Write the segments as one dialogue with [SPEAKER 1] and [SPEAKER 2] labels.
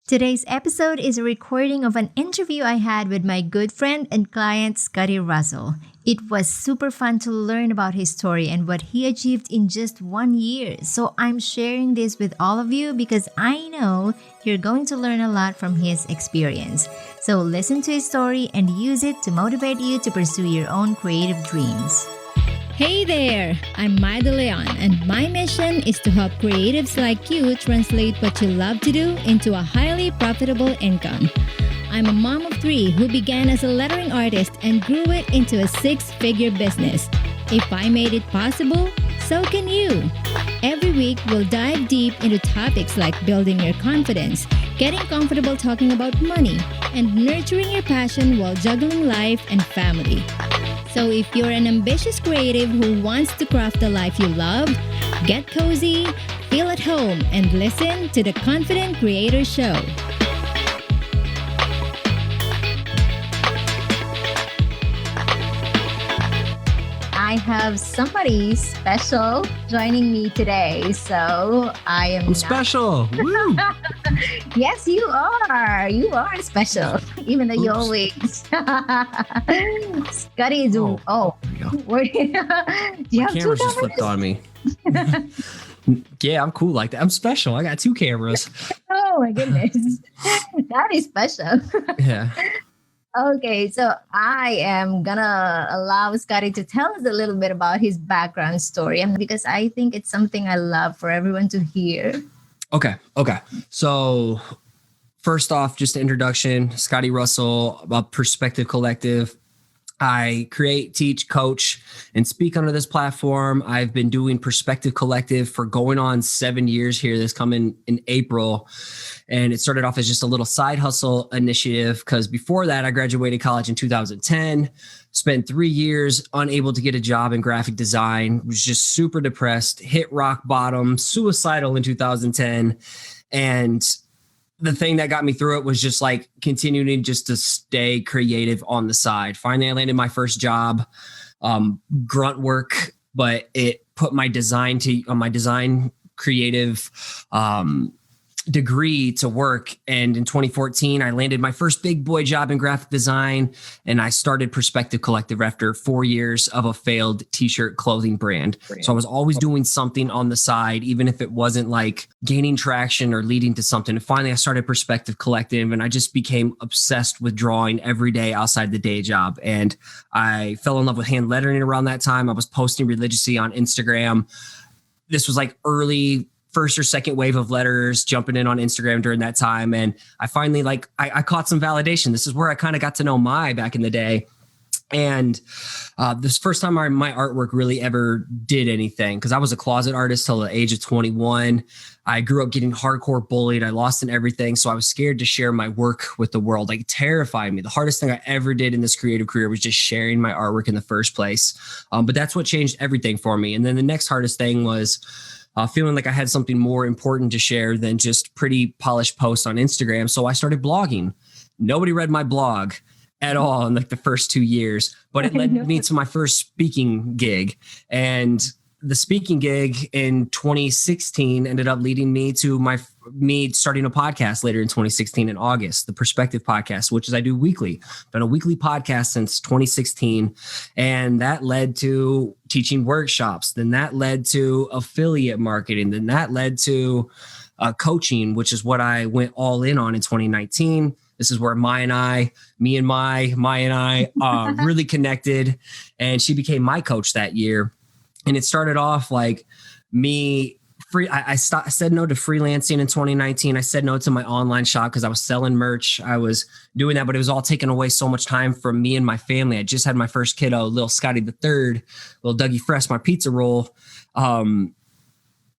[SPEAKER 1] Today's episode is a recording of an interview I had with my good friend and client, Scotty Russell. It was super fun to learn about his story and what he achieved in just 1 year. So I'm sharing this with all of you because I know you're going to learn a lot from his experience. So listen to his story and use it to motivate you to pursue your own creative dreams. Hey there! I'm Maida Leon, and my mission is to help creatives like you translate what you love to do into a highly profitable income. I'm a mom of 3 who began as a lettering artist and grew it into a 6-figure business. If I made it possible, so can you. Every week, we'll dive deep into topics like building your confidence, getting comfortable talking about money, and nurturing your passion while juggling life and family. So if you're an ambitious creative who wants to craft the life you love, get cozy, feel at home, and listen to the Confident Creator Show. I have somebody special joining me today, so I'm
[SPEAKER 2] special. Woo!
[SPEAKER 1] Yes, you are. You are special, even though you always. Scotty is. Oh.
[SPEAKER 2] There
[SPEAKER 1] Do
[SPEAKER 2] you go.
[SPEAKER 1] you
[SPEAKER 2] My
[SPEAKER 1] have 2
[SPEAKER 2] camera's just
[SPEAKER 1] cameras?
[SPEAKER 2] flipped on me. Yeah, I'm cool like that. I'm special. I got 2 cameras.
[SPEAKER 1] Oh my goodness, that is special.
[SPEAKER 2] Yeah.
[SPEAKER 1] Okay, so I am gonna allow Scotty to tell us a little bit about his background story, and because I think it's something I love for everyone to hear.
[SPEAKER 2] Okay. So first off, just an introduction, Scotty Russell, about Perspective Collective. I create, teach, coach, and speak under this platform. I've been doing Perspective Collective for going on 7 years here. This coming in April. And it started off as just a little side hustle initiative because before that, I graduated college in 2010, spent 3 years unable to get a job in graphic design, was just super depressed, hit rock bottom, suicidal in 2010. And the thing that got me through it was just like continuing just to stay creative on the side. Finally, I landed my first job, grunt work, but it put my design creative degree to work. And in 2014, I landed my first big boy job in graphic design, and I started Perspective Collective after 4 years of a failed t-shirt clothing brand. So I was always doing something on the side, even if it wasn't like gaining traction or leading to something. And finally, I started Perspective Collective, and I just became obsessed with drawing every day outside the day job. And I fell in love with hand lettering around that time. I was posting religiously on Instagram. This was like early first or second wave of letters jumping in on Instagram during that time. And I finally I caught some validation. This is where I kind of got to know back in the day. And this first time my artwork really ever did anything, because I was a closet artist till the age of 21. I grew up getting hardcore bullied. I lost in everything. So I was scared to share my work with the world. Like, it terrified me. The hardest thing I ever did in this creative career was just sharing my artwork in the first place. But that's what changed everything for me. And then the next hardest thing was feeling like I had something more important to share than just pretty polished posts on Instagram. So I started blogging. Nobody read my blog at all in like the first 2 years, but it led me to my first speaking gig. And the speaking gig in 2016 ended up leading me to me starting a podcast later in 2016 in August, the Perspective Podcast, which is I do weekly. I've done a weekly podcast since 2016. And that led to teaching workshops. Then that led to affiliate marketing. Then that led to coaching, which is what I went all in on in 2019. This is where Maya and I really connected. And she became my coach that year. And it started off like me I said no to freelancing in 2019. I said no to my online shop because I was selling merch. I was doing that, but it was all taking away so much time from me and my family. I just had my first kiddo, little Scotty the third, little Dougie Fresh, my pizza roll.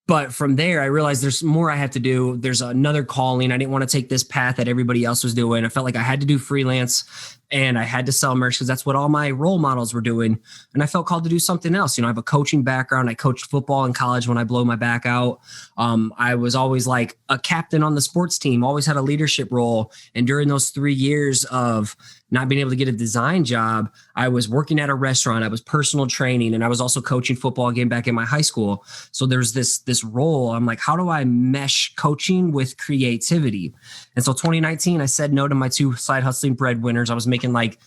[SPEAKER 2] But from there, I realized there's more I have to do. There's another calling. I didn't want to take this path that everybody else was doing. I felt like I had to do freelance and I had to sell merch because that's what all my role models were doing. And I felt called to do something else. You know, I have a coaching background. I coached football in college when I blew my back out. I was always like a captain on the sports team, always had a leadership role. And during those 3 years of not being able to get a design job, I was working at a restaurant, I was personal training, and I was also coaching football again back in my high school. So there's this role. I'm like, how do I mesh coaching with creativity? And so 2019, I said no to my 2 side hustling breadwinners. I was making like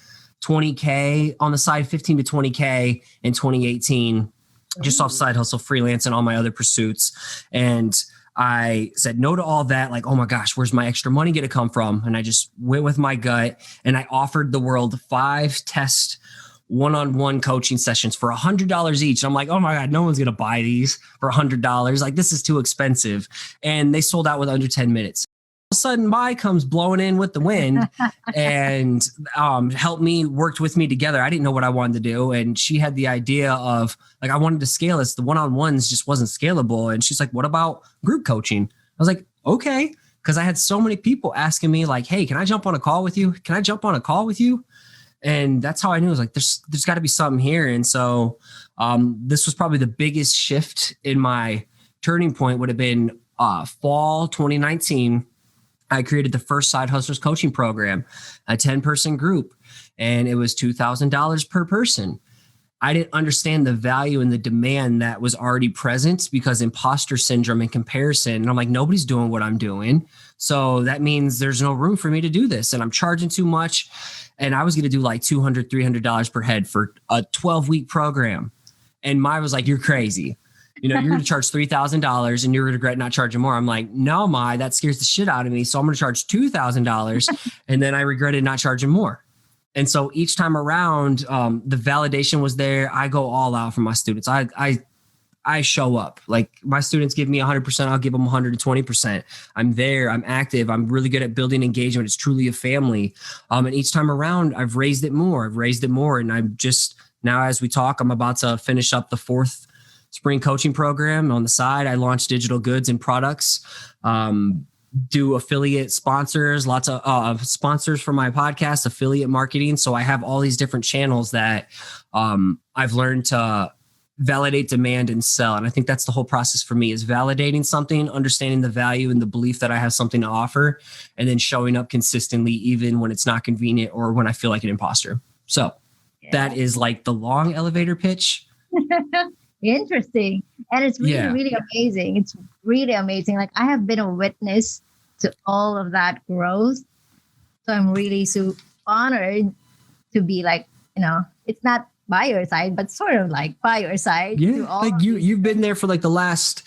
[SPEAKER 2] $20K on the side, 15 to 20K in 2018, just off side hustle, freelance, and all my other pursuits. And I said no to all that. Like, oh my gosh, where's my extra money going to come from? And I just went with my gut, and I offered the world 5 test one-on-one coaching sessions for $100 each. I'm like, oh my God, no one's going to buy these for $100. Like, this is too expensive. And they sold out with under 10 minutes. All of a sudden, Mai comes blowing in with the wind and helped me, worked with me together. I didn't know what I wanted to do. And she had the idea of like, I wanted to scale this. The one-on-ones just wasn't scalable. And she's like, what about group coaching? I was like, okay. Because I had so many people asking me like, hey, can I jump on a call with you? Can I jump on a call with you? And that's how I knew it was like, there's got to be something here. And so this was probably the biggest shift in my turning point would have been fall 2019. I created the first Side Hustlers coaching program, a 10-person group, and it was $2,000 per person. I didn't understand the value and the demand that was already present because imposter syndrome and comparison. And I'm like, nobody's doing what I'm doing. So that means there's no room for me to do this. And I'm charging too much. And I was going to do like $200, $300 per head for a 12-week program. And Mai was like, you're crazy. You're going to charge $3,000 and you're going to regret not charging more. I'm like, no, Mai, that scares the shit out of me. So I'm going to charge $2,000 and then I regretted not charging more. And so each time around, the validation was there. I go all out for my students. I show up. Like my students give me 100%. I'll give them 120%. I'm there. I'm active. I'm really good at building engagement. It's truly a family. And each time around, I've raised it more. And I'm just now, as we talk, I'm about to finish up the 4th spring coaching program. On the side, I launched digital goods and products, do affiliate sponsors, lots of sponsors for my podcast, affiliate marketing. So I have all these different channels that I've learned to validate, demand, and sell. And I think that's the whole process for me is validating something, understanding the value and the belief that I have something to offer, and then showing up consistently, even when it's not convenient or when I feel like an imposter. So that is like the long elevator pitch.
[SPEAKER 1] Interesting. And it's really, really amazing. It's really amazing. Like I have been a witness to all of that growth. So I'm really so honored to be like, it's not by your side, but sort of like by your side.
[SPEAKER 2] Yeah. Like you've been there for like the last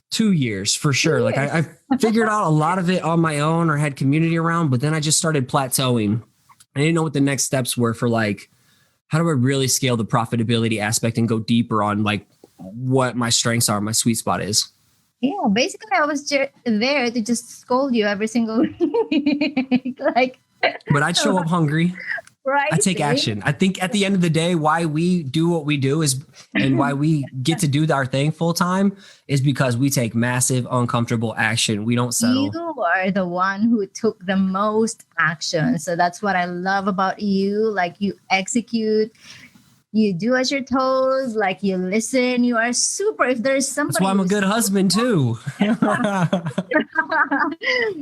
[SPEAKER 2] 2 years for sure. Like I figured out a lot of it on my own or had community around, but then I just started plateauing. I didn't know what the next steps were for like, how do I really scale the profitability aspect and go deeper on like what my strengths are, my sweet spot is?
[SPEAKER 1] Yeah, basically I was there to just scold you every single week.
[SPEAKER 2] But I'd show up hungry.
[SPEAKER 1] Right.
[SPEAKER 2] I take action. I think at the end of the day, why we do what we do is, and why we get to do our thing full time is because we take massive, uncomfortable action. We don't settle.
[SPEAKER 1] You are the one who took the most action. So that's what I love about you. Like you execute, you do as you're told, like you listen, you are super. If there's somebody,
[SPEAKER 2] that's why I'm a good husband too.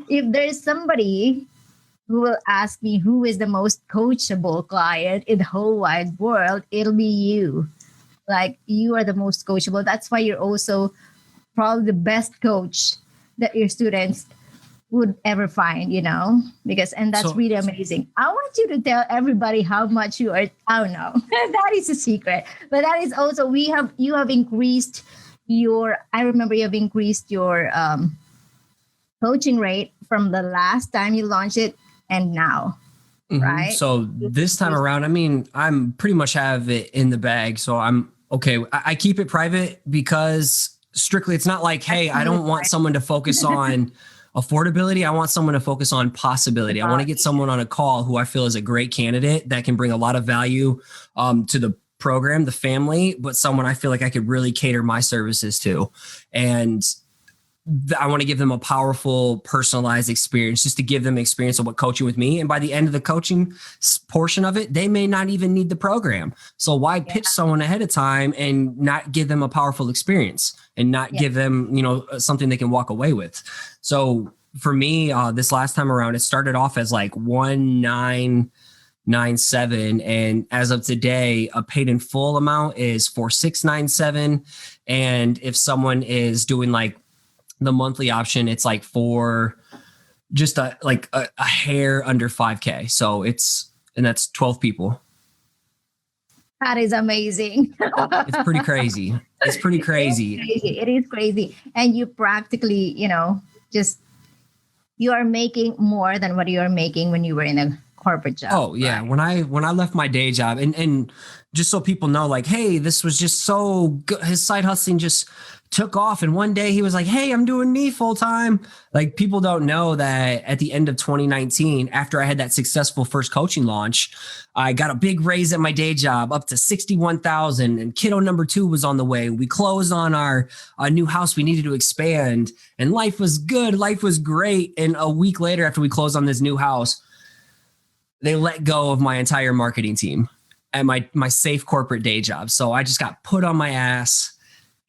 [SPEAKER 1] If there's somebody who will ask me who is the most coachable client in the whole wide world, it'll be you. Like you are the most coachable. That's why you're also probably the best coach that your students would ever find, and that's really amazing. I want you to tell everybody how much you are. I don't know. That is a secret, but that is also, you have increased I remember you have increased your coaching rate from the last time you launched it and now, right?
[SPEAKER 2] So this time around, I mean, I'm pretty much have it in the bag. So I'm okay. I keep it private because strictly, it's not like, hey, I don't want someone to focus on affordability. I want someone to focus on possibility. I want to get someone on a call who I feel is a great candidate that can bring a lot of value to the program, the family, but someone I feel like I could really cater my services to. And I want to give them a powerful, personalized experience, just to give them experience of what coaching with me. And by the end of the coaching portion of it, they may not even need the program. So why pitch someone ahead of time and not give them a powerful experience and not give them, something they can walk away with? So for me, this last time around, it started off as like 1,900 97. And as of today, a paid in full amount is 4697. And if someone is doing like the monthly option, it's like for just a hair under 5K. So that's 12 people.
[SPEAKER 1] That is amazing.
[SPEAKER 2] It's pretty crazy. It's pretty crazy.
[SPEAKER 1] It is crazy. And you practically, you are making more than what you are making when you were in a corporate job.
[SPEAKER 2] Oh yeah.
[SPEAKER 1] Right?
[SPEAKER 2] When I left my day job and just so people know, like, hey, this was just so good. His side hustling just took off. And one day he was like, hey, I'm doing me full time. Like, people don't know that at the end of 2019, after I had that successful first coaching launch, I got a big raise at my day job up to 61,000, and kiddo number 2 was on the way. We closed on our new house. We needed to expand, and life was good. Life was great. And a week later, after we closed on this new house, they let go of my entire marketing team at my safe corporate day job. So I just got put on my ass.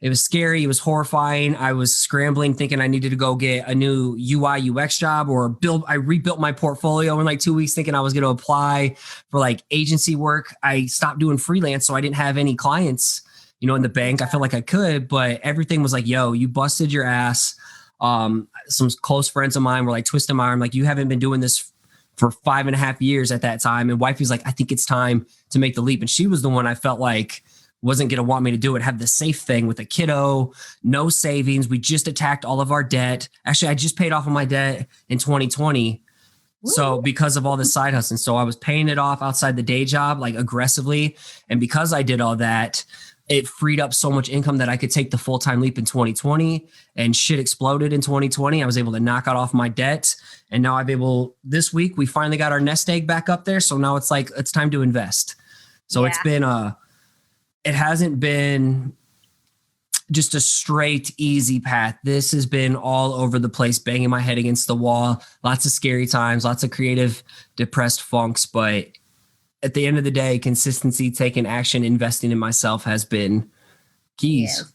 [SPEAKER 2] It was scary. It was horrifying. I was scrambling, thinking I needed to go get a new UI UX job or I rebuilt my portfolio in like 2 weeks, thinking I was going to apply for like agency work. I stopped doing freelance, so I didn't have any clients, in the bank. I felt like I could, but everything was like, yo, you busted your ass. Some close friends of mine were like twisting my arm, like, you haven't been doing this for 5.5 years at that time. And wifey's like, I think it's time to make the leap. And she was the one I felt like wasn't going to want me to do it, have the safe thing with a kiddo, no savings. We just attacked all of our debt. Actually, I just paid off of my debt in 2020. Woo. So because of all the side hustling, so I was paying it off outside the day job, like aggressively. And because I did all that, it freed up so much income that I could take the full-time leap in 2020, and shit exploded in 2020. I was able to knock out off my debt. And now this week, we finally got our nest egg back up there. So now it's like, it's time to invest. So It's been it hasn't been just a straight, easy path. This has been all over the place, banging my head against the wall, lots of scary times, lots of creative, depressed funks. But at the end of the day, consistency, taking action, investing in myself has been keys.
[SPEAKER 1] Yes.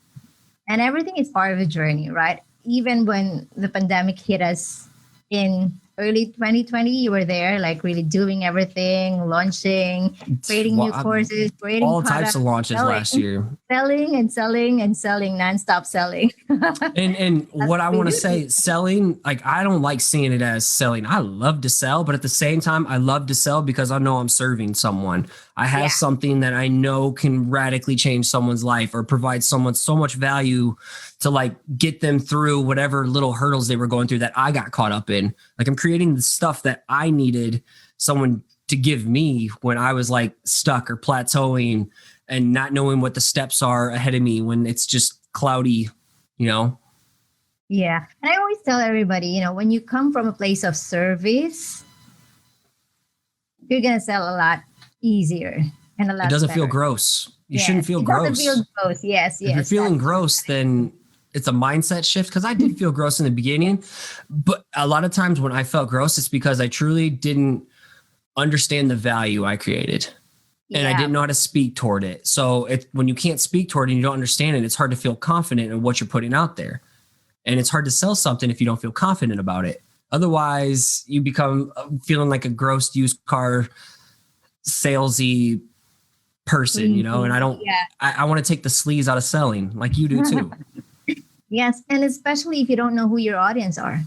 [SPEAKER 1] And everything is part of a journey, right? Even when the pandemic hit us in early 2020, you were there, like really doing everything, launching, creating new courses, creating
[SPEAKER 2] all
[SPEAKER 1] products,
[SPEAKER 2] types of launches last year.
[SPEAKER 1] Selling and selling and selling, nonstop selling.
[SPEAKER 2] And what I want to say, selling, like, I don't like seeing it as selling. I love to sell, but at the same time, I love to sell because I know I'm serving someone. I have something that I know can radically change someone's life or provide someone so much value to like get them through whatever little hurdles they were going through that I got caught up in. Like, I'm creating the stuff that I needed someone to give me when I was like stuck or plateauing and not knowing what the steps are ahead of me when it's just cloudy,
[SPEAKER 1] Yeah. And I always tell everybody, when you come from a place of service, you're going to sell a lot easier and a lot
[SPEAKER 2] It doesn't
[SPEAKER 1] better.
[SPEAKER 2] feel gross. You shouldn't feel gross.
[SPEAKER 1] It doesn't feel gross. Yes.
[SPEAKER 2] If you're feeling gross, then it's a mindset shift, because I did feel gross in the beginning. But a lot of times when I felt gross, it's because I truly didn't understand the value I created. And I didn't know how to speak toward it. So when you can't speak toward it and you don't understand it, it's hard to feel confident in what you're putting out there. And it's hard to sell something if you don't feel confident about it. Otherwise, you become feeling like a gross used car salesy person, and I don't, I want to take the sleaze out of selling like you do too.
[SPEAKER 1] Yes. And especially if you don't know who your audience are,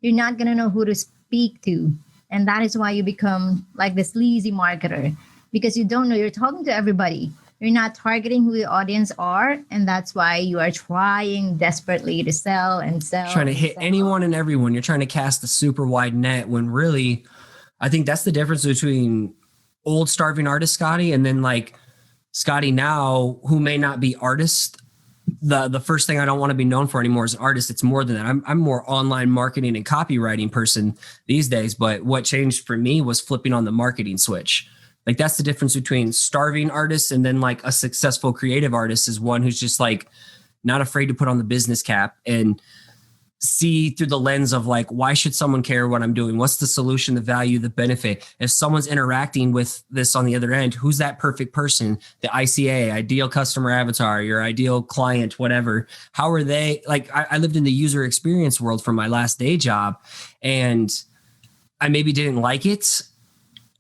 [SPEAKER 1] you're not going to know who to speak to. And that is why you become like the sleazy marketer, because you don't know, you're talking to everybody. You're not targeting who the audience are. And that's why you are trying desperately to sell and sell.
[SPEAKER 2] Trying to hit anyone and everyone. You're trying to cast a super wide net when really, I think that's the difference between old starving artist Scotty and then like Scotty now, who may not be artist. The first thing I don't want to be known for anymore is an artist. It's more than that. I'm more online marketing and copywriting person these days. But what changed for me was flipping on the marketing switch. Like, that's the difference between starving artists and then like a successful creative artist is one who's just like not afraid to put on the business cap and see through the lens of like, why should someone care what I'm doing? What's the solution, the value, the benefit? If someone's interacting with this on the other end, who's that perfect person? The ICA, ideal customer avatar, your ideal client, whatever. How are they? Like, I lived in the user experience world for my last day job, and I maybe didn't like it.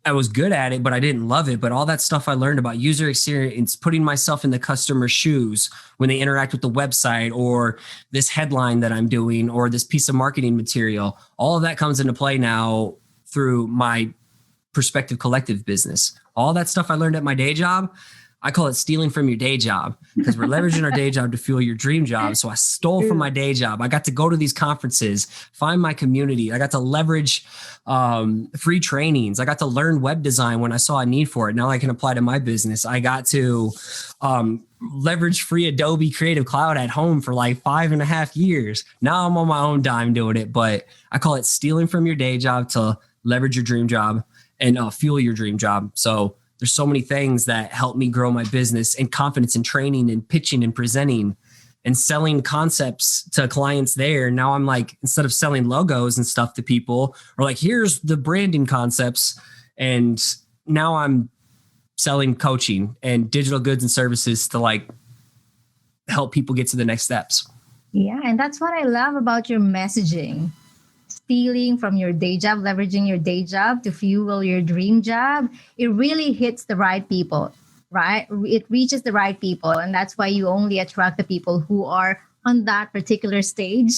[SPEAKER 2] I was good at it, but I didn't love it. But all that stuff I learned about user experience, putting myself in the customer's shoes when they interact with the website or this headline that I'm doing or this piece of marketing material, all of that comes into play now through my Perspective Collective business. All that stuff I learned at my day job, I call it stealing from your day job because we're leveraging our day job to fuel your dream job. So I stole from my day job. I got to go to these conferences, find my community. I got to leverage free trainings. I got to learn web design when I saw a need for it. Now I can apply to my business. I got to leverage free Adobe Creative Cloud at home for like 5.5 years. Now I'm on my own dime doing it, but I call it stealing from your day job to leverage your dream job and fuel your dream job. So there's so many things that help me grow my business and confidence in training and pitching and presenting and selling concepts to clients there. Now I'm like, instead of selling logos and stuff to people, or like, here's the branding concepts. And now I'm selling coaching and digital goods and services to like help people get to the next steps.
[SPEAKER 1] Yeah. And that's what I love about your messaging. Stealing from your day job, leveraging your day job to fuel your dream job, it really hits the right people, right? It reaches the right people. And that's why you only attract the people who are on that particular stage.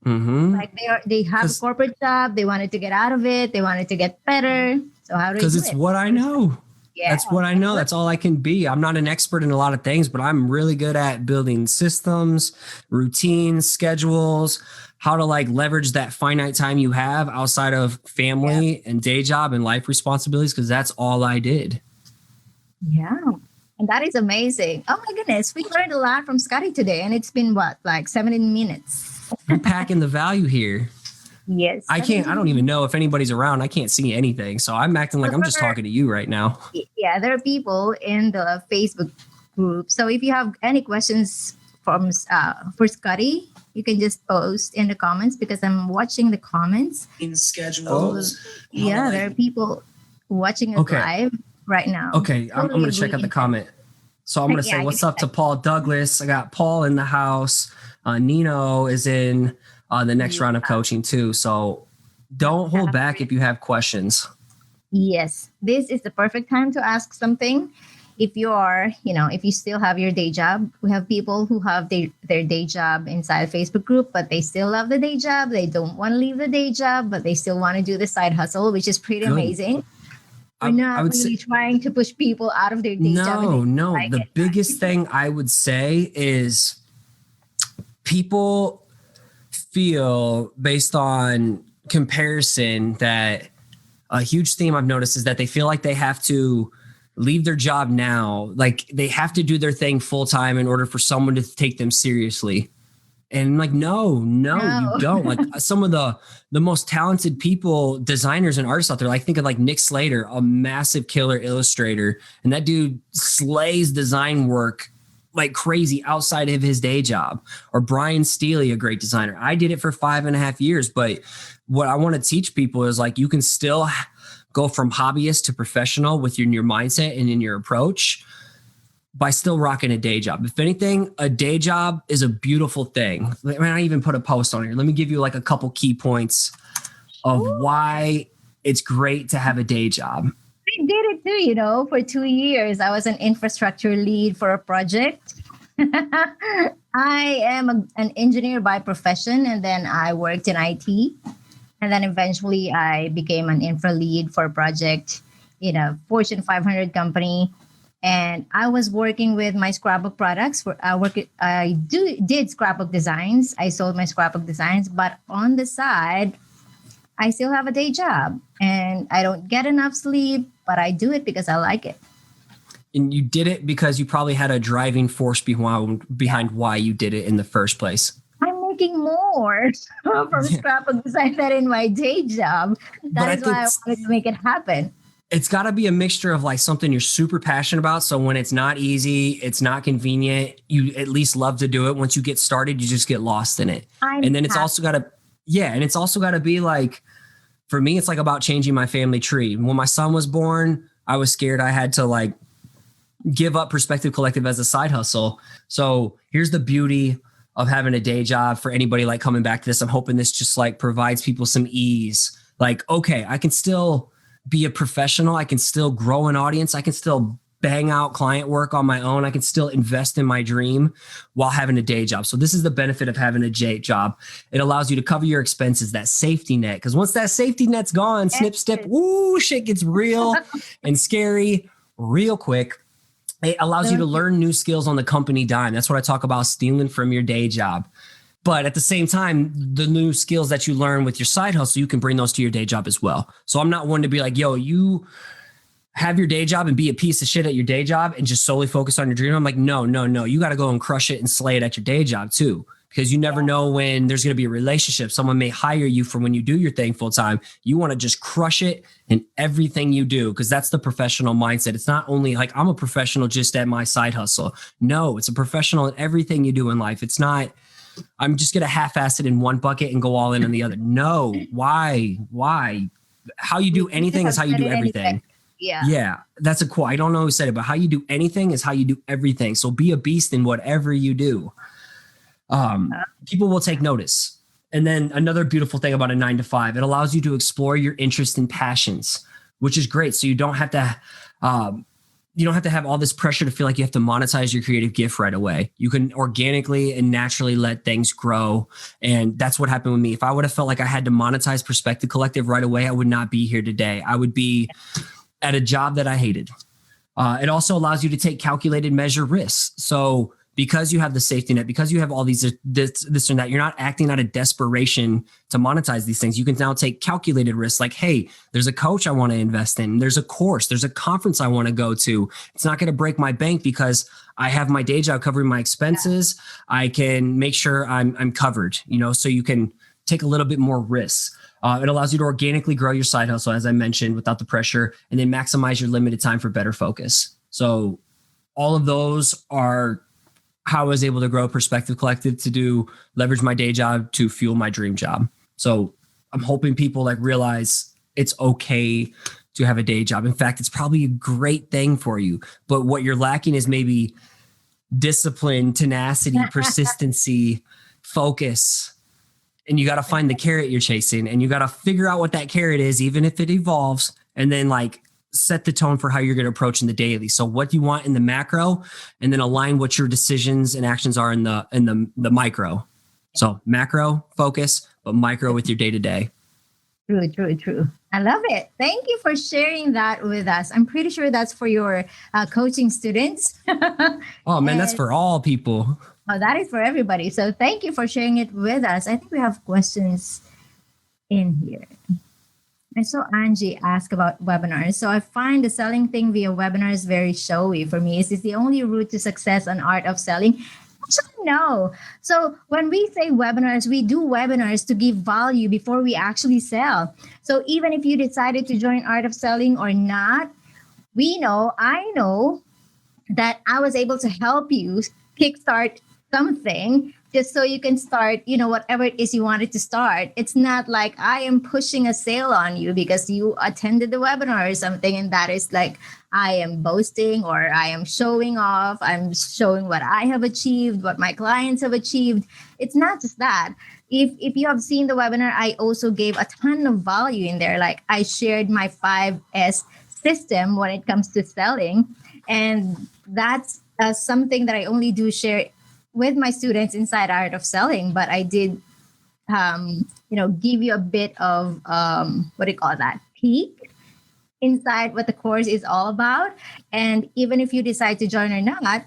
[SPEAKER 1] Mm-hmm. Like they have a corporate job, they wanted to get out of it, they wanted to get better. So how do they do it?
[SPEAKER 2] Because it's what I know. Yeah, that's what I know. That's all I can be. I'm not an expert in a lot of things, but I'm really good at building systems, routines, schedules, how to like leverage that finite time you have outside of family and day job and life responsibilities, because that's all I did.
[SPEAKER 1] Yeah. And that is amazing. Oh my goodness. We learned a lot from Scotty today. And it's been what, like 17 minutes?
[SPEAKER 2] I'm packing the value here.
[SPEAKER 1] Yes.
[SPEAKER 2] I don't even know if anybody's around. I can't see anything. So I'm acting like I'm just talking to you right now.
[SPEAKER 1] Yeah, there are people in the Facebook group. So if you have any questions for Scotty, you can just post in the comments because I'm watching the comments.
[SPEAKER 2] In schedules.
[SPEAKER 1] Yeah, there are people watching us live right now.
[SPEAKER 2] Okay, I'm going to check out the comment. So I'm going to say what's up to Paul Douglas. I got Paul in the house. Nino is in the next round of coaching too. So don't hold back if you have questions.
[SPEAKER 1] Yes, this is the perfect time to ask something. If if you still have your day job, we have people who have their day job inside a Facebook group, but they still love the day job. They don't want to leave the day job, but they still want to do the side hustle, which is pretty amazing. We're not really trying to push people out of their day job.
[SPEAKER 2] No. The biggest thing I would say is people feel, based on comparison, that a huge theme I've noticed is that they feel like they have to leave their job now. Like they have to do their thing full time in order for someone to take them seriously. And like, no, you don't. Like some of the most talented people, designers and artists out there, like think of like Nick Slater, a massive killer illustrator. And that dude slays design work like crazy outside of his day job. Or Brian Steely, a great designer. I did it for 5.5 years. But what I want to teach people is like, you can still go from hobbyist to professional with your mindset and in your approach by still rocking a day job. If anything, a day job is a beautiful thing. I mean, I even put a post on here. Let me give you like a couple key points of why it's great to have a day job.
[SPEAKER 1] I did it too, for 2 years. I was an infrastructure lead for a project. I am an engineer by profession, and then I worked in IT. And then eventually I became an infra lead for a project in a Fortune 500 company. And I was working with my scrapbook products. I did scrapbook designs. I sold my scrapbook designs, but on the side, I still have a day job and I don't get enough sleep, but I do it because I like it.
[SPEAKER 2] And you did it because you probably had a driving force behind why you did it in the first place.
[SPEAKER 1] Making more from scrapbook design than in my day job. That is why I wanted to make it happen.
[SPEAKER 2] It's got to be a mixture of like something you're super passionate about. So when it's not easy, it's not convenient, you at least love to do it. Once you get started, you just get lost in it. It's also got to be like, for me, it's like about changing my family tree. When my son was born, I was scared I had to like give up Perspective Collective as a side hustle. So here's the beauty of having a day job for anybody like coming back to this. I'm hoping this just like provides people some ease. Like, okay, I can still be a professional. I can still grow an audience. I can still bang out client work on my own. I can still invest in my dream while having a day job. So this is the benefit of having a day job. It allows you to cover your expenses, that safety net. Because once that safety net's gone, snip, snip, woo, shit gets real and scary real quick. It allows you to learn new skills on the company dime. That's what I talk about, stealing from your day job. But at the same time, the new skills that you learn with your side hustle, you can bring those to your day job as well. So I'm not one to be like, yo, you have your day job and be a piece of shit at your day job and just solely focus on your dream. I'm like, no. You got to go and crush it and slay it at your day job too, because you never know when there's going to be a relationship. Someone may hire you for when you do your thing full time. You want to just crush it in everything you do, because that's the professional mindset. It's not only like I'm a professional just at my side hustle. No, it's a professional in everything you do in life. It's not, I'm just going to half-ass it in one bucket and go all in on the other. No, why? How you do anything is how you do everything. Yeah. That's a quote. I don't know who said it, but how you do anything is how you do everything. So be a beast in whatever you do. People will take notice. And then another beautiful thing about a 9-to-5, it allows you to explore your interests and passions, which is great. So you don't have to have all this pressure to feel like you have to monetize your creative gift right away. You can organically and naturally let things grow. And that's what happened with me. If I would have felt like I had to monetize Perspective Collective right away, I would not be here today. I would be at a job that I hated. It also allows you to take calculated measure risks. So because you have the safety net, because you have all these, this and that, you're not acting out of desperation to monetize these things. You can now take calculated risks like, hey, there's a coach I want to invest in. There's a course, there's a conference I want to go to. It's not going to break my bank because I have my day job covering my expenses. I can make sure I'm covered, so you can take a little bit more risks. It allows you to organically grow your side hustle, as I mentioned, without the pressure, and then maximize your limited time for better focus. So all of those are how I was able to grow Perspective Collective to leverage my day job to fuel my dream job. So I'm hoping people realize it's okay to have a day job. In fact, it's probably a great thing for you. But what you're lacking is maybe discipline, tenacity, persistency, focus. And you got to find the carrot you're chasing, and you got to figure out what that carrot is, even if it evolves, and then set the tone for how you're going to approach in the daily. So what do you want in the macro, and then align what your decisions and actions are in the micro. So macro focus, but micro with your day to day.
[SPEAKER 1] True. I love it. Thank you for sharing that with us. I'm pretty sure that's for your coaching students.
[SPEAKER 2] Oh man, that's for all people.
[SPEAKER 1] Oh, that is for everybody. So thank you for sharing it with us. I think we have questions in here. I saw Angie ask about webinars. So I find the selling thing via webinars very showy for me. Is this the only route to success on art of selling? Actually, no. So when we say webinars, we do webinars to give value before we actually sell. So even if you decided to join Art of Selling or not, I know that I was able to help you kickstart something just so you can start, whatever it is you wanted to start. It's not like I am pushing a sale on you because you attended the webinar or something. And that is like, I am boasting or I am showing off. I'm showing what I have achieved, what my clients have achieved. It's not just that. If you have seen the webinar, I also gave a ton of value in there. Like I shared my 5S system when it comes to selling. And that's something that I only do share with my students inside Art of Selling, but I did, give you a bit of, peek inside what the course is all about. And even if you decide to join or not,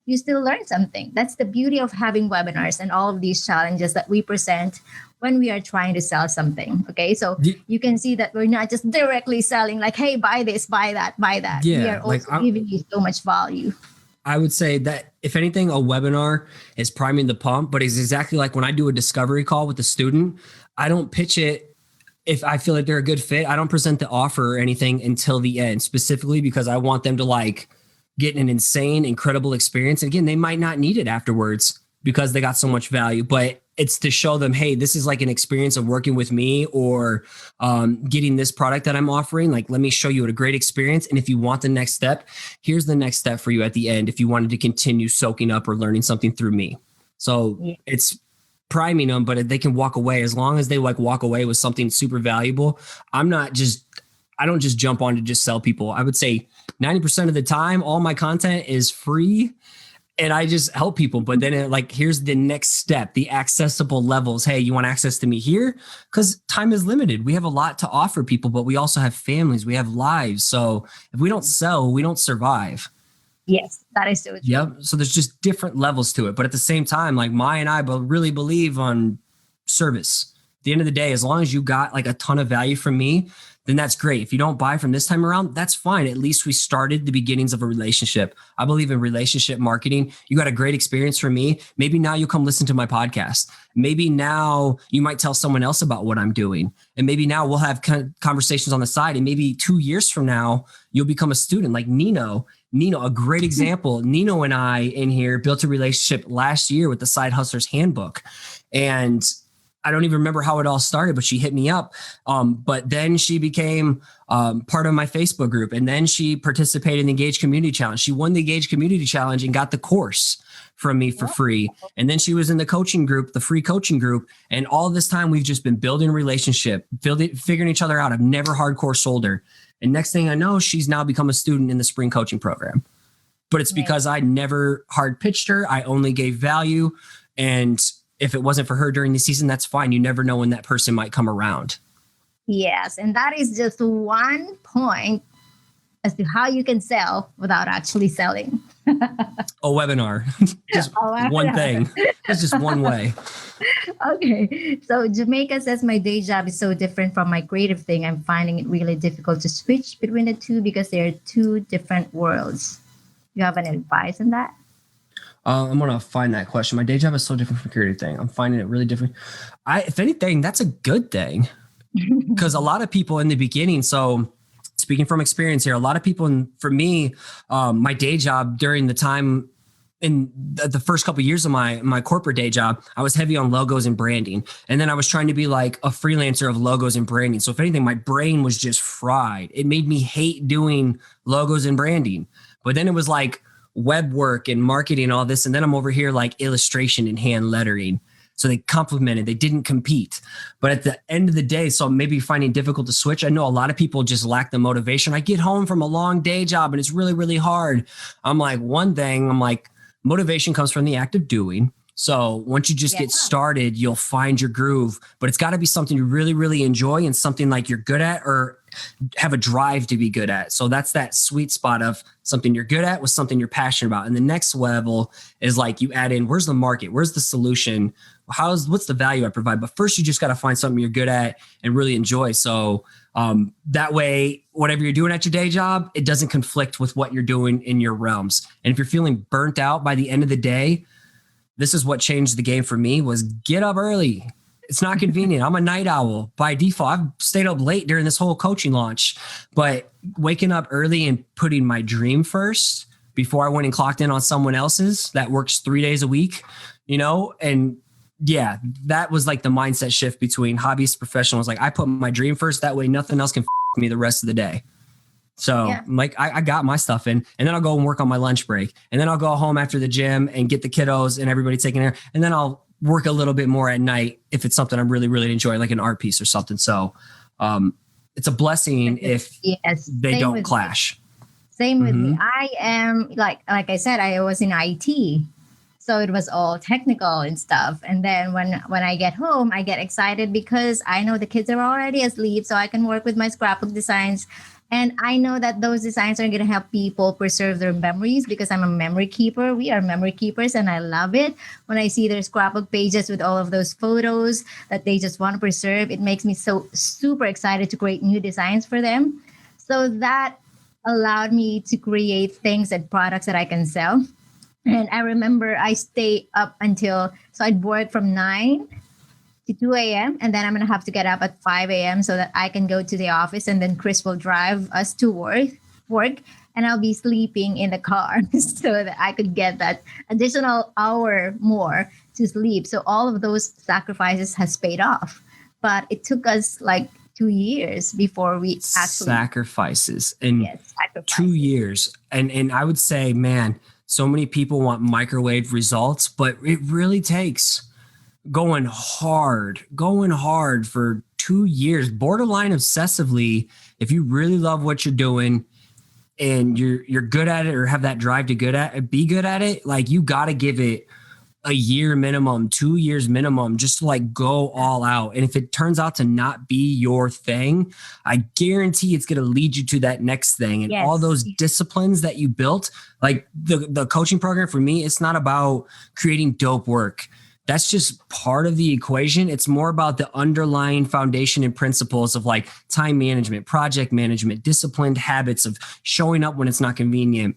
[SPEAKER 1] you still learn something. That's the beauty of having webinars and all of these challenges that we present when we are trying to sell something. Okay. So you can see that we're not just directly selling like, hey, buy this, buy that, buy that.
[SPEAKER 2] Yeah,
[SPEAKER 1] we are also giving you so much value.
[SPEAKER 2] I would say that if anything, a webinar is priming the pump, but it's exactly like when I do a discovery call with a student, I don't pitch it. If I feel like they're a good fit, I don't present the offer or anything until the end, specifically because I want them to get an insane, incredible experience. And again, they might not need it afterwards because they got so much value, but it's to show them, hey, this is like an experience of working with me or getting this product that I'm offering. Like, let me show you a great experience. And if you want the next step, here's the next step for you at the end. If you wanted to continue soaking up or learning something through me. So it's priming them, but they can walk away as long as they walk away with something super valuable. I I don't just jump on to just sell people. I would say 90% of the time, all my content is free and I just help people. But then here's the next step, the accessible levels. Hey, you want access to me here? Because time is limited. We have a lot to offer people, but we also have families. We have lives. So if we don't sell, we don't survive.
[SPEAKER 1] Yes, that is so true.
[SPEAKER 2] Yep. So there's just different levels to it. But at the same time, like Maya and I both really believe on service. At the end of the day, as long as you got like a ton of value from me, then that's great. If you don't buy from this time around, that's fine. At least we started the beginnings of a relationship. I believe in relationship marketing. You got a great experience from me. Maybe now you'll come listen to my podcast. Maybe now you might tell someone else about what I'm doing. And maybe now we'll have conversations on the side. And maybe 2 years from now, you'll become a student like Nino, a great example. Nino and I in here built a relationship last year with the Side Hustler's Handbook. And I don't even remember how it all started, but she hit me up. But then she became part of my Facebook group. And then she participated in the Engage Community Challenge. She won the Engage Community Challenge and got the course from me for free. And then she was in the coaching group, the free coaching group. And all this time, we've just been building a relationship, figuring each other out. I've never hardcore sold her. And next thing I know, she's now become a student in the spring coaching program. But it's because I never hard pitched her. I only gave value. And if it wasn't for her during the season, that's fine. You never know when that person might come around.
[SPEAKER 1] Yes. And that is just one point as to how you can sell without actually selling.
[SPEAKER 2] A webinar. Just one thing. It's just one way.
[SPEAKER 1] Okay. So Jamaica says my day job is so different from my creative thing. I'm finding it really difficult to switch between the two because they're two different worlds. You have any advice on that?
[SPEAKER 2] I'm going to find that question. My day job is so different from the creative thing. I'm finding it really different. If anything, that's a good thing because a lot of people in the beginning, so speaking from experience here, a lot of people, for me, my day job during the time in the first couple of years of my corporate day job, I was heavy on logos and branding. And then I was trying to be like a freelancer of logos and branding. So if anything, my brain was just fried. It made me hate doing logos and branding. But then it was like web work and marketing and all this. And then I'm over here like illustration and hand lettering. So they complemented, they didn't compete. But at the end of the day, so maybe finding it difficult to switch. I know a lot of people just lack the motivation. I get home from a long day job and it's really, really hard. I'm like, motivation comes from the act of doing. So once you just get started, you'll find your groove, but it's got to be something you really, really enjoy and something like you're good at or have a drive to be good at. So that's that sweet spot of something you're good at with something you're passionate about. And the next level is like you add in, where's the market? Where's the solution? What's the value I provide? But first you just got to find something you're good at and really enjoy. So that way, whatever you're doing at your day job, it doesn't conflict with what you're doing in your realms. And if you're feeling burnt out by the end of the day, this is what changed the game for me was get up early. It's not convenient. I'm a night owl by default. I've stayed up late during this whole coaching launch, but waking up early and putting my dream first before I went and clocked in on someone else's that works 3 days a week, and yeah, that was like the mindset shift between hobbyist professionals. Like I put my dream first. That way nothing else can me the rest of the day. So I'm like, I got my stuff in and then I'll go and work on my lunch break. And then I'll go home after the gym and get the kiddos and everybody taking care. And then I'll work a little bit more at night if it's something I'm really, really enjoying, like an art piece or something. So it's a blessing if they don't clash.
[SPEAKER 1] Same with me. I am like I said, I was in IT. So it was all technical and stuff. And then when I get home, I get excited because I know the kids are already asleep. So I can work with my scrapbook designs. And I know that those designs are going to help people preserve their memories because I'm a memory keeper. We are memory keepers and I love it. When I see their scrapbook pages with all of those photos that they just want to preserve, it makes me so super excited to create new designs for them. So that allowed me to create things and products that I can sell. And I remember I stay up so I'd work from 9 to 2 a.m. And then I'm going to have to get up at 5 a.m. so that I can go to the office. And then Chris will drive us to work. And I'll be sleeping in the car so that I could get that additional hour more to sleep. So all of those sacrifices has paid off. But it took us like 2 years before we actually...
[SPEAKER 2] Sacrifices. 2 years. And I would say, man, so many people want microwave results, but it really takes going hard for 2 years, borderline obsessively. If you really love what you're doing and you're good at it or have that drive to be good at it, like you got to give it a year minimum, 2 years minimum, just to like go all out. And if it turns out to not be your thing, I guarantee it's going to lead you to that next thing. And all those disciplines that you built, like the coaching program for me, it's not about creating dope work. That's just part of the equation. It's more about the underlying foundation and principles of like time management, project management, disciplined habits of showing up when it's not convenient,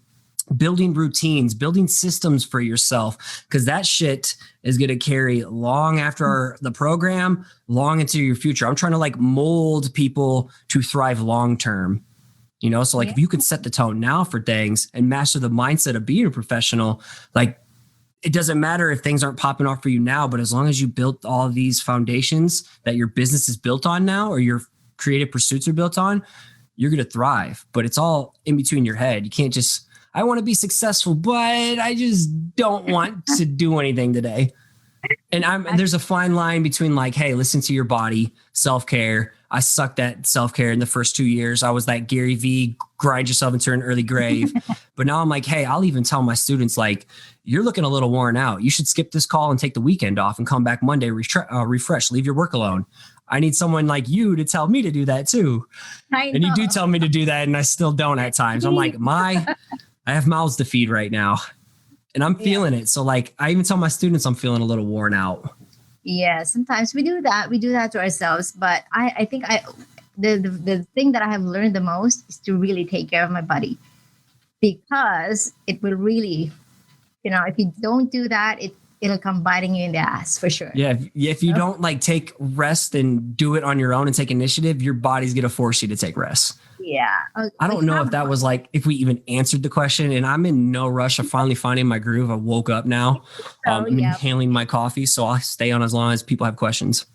[SPEAKER 2] building routines, building systems for yourself, because that shit is going to carry long after the program, long into your future. I'm trying to like mold people to thrive long term. You know, so like if you could set the tone now for things and master the mindset of being a professional, like it doesn't matter if things aren't popping off for you now, but as long as you built all of these foundations that your business is built on now, or your creative pursuits are built on, you're going to thrive. But it's all in between your head. You can't just, I want to be successful, but I just don't want to do anything today. And there's a fine line between like, hey, listen to your body, self-care. I sucked at self-care in the first 2 years. I was that Gary V, grind yourself into an early grave. But now I'm like, hey, I'll even tell my students, like, you're looking a little worn out. You should skip this call and take the weekend off and come back Monday, refresh, leave your work alone. I need someone like you to tell me to do that too. And you do tell me to do that, and I still don't at times. I'm like, I have mouths to feed right now, and I'm feeling it. So like, I even tell my students I'm feeling a little worn out.
[SPEAKER 1] Yeah, sometimes we do that. We do that to ourselves. But I think the thing that I have learned the most is to really take care of my body, because it will really, if you don't do that, it'll come biting you in the ass for sure.
[SPEAKER 2] Yeah. If you don't like take rest and do it on your own and take initiative, your body's going to force you to take rest.
[SPEAKER 1] Yeah.
[SPEAKER 2] I don't know if that was like, if we even answered the question, and I'm in no rush of finally finding my groove. I woke up now. I'm inhaling my coffee, so I'll stay on as long as people have questions.